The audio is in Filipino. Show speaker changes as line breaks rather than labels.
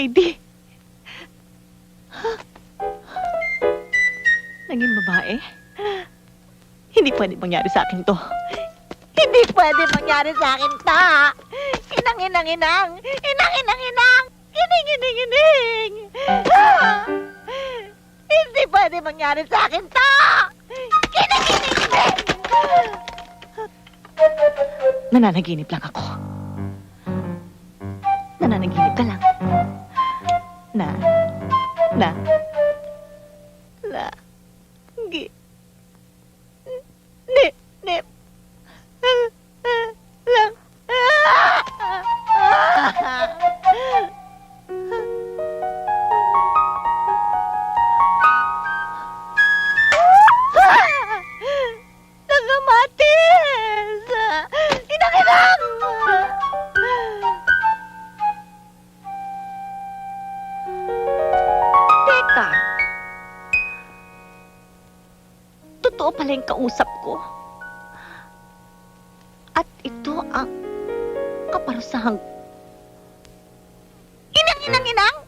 lady. Naging babae? Hindi pwede mangyari sa akin to. Hindi pwede mangyari sa akin to. Inang. Inang. Ining. Hindi pwede mangyari sa akin to. Ining. Nananaginip lang ako. Nananaginip ka lang. Nip. Lang. Nagamatis! Inang! Teka. Totoo pala yung kausap ko. At ito ang kaparusahang... Inang!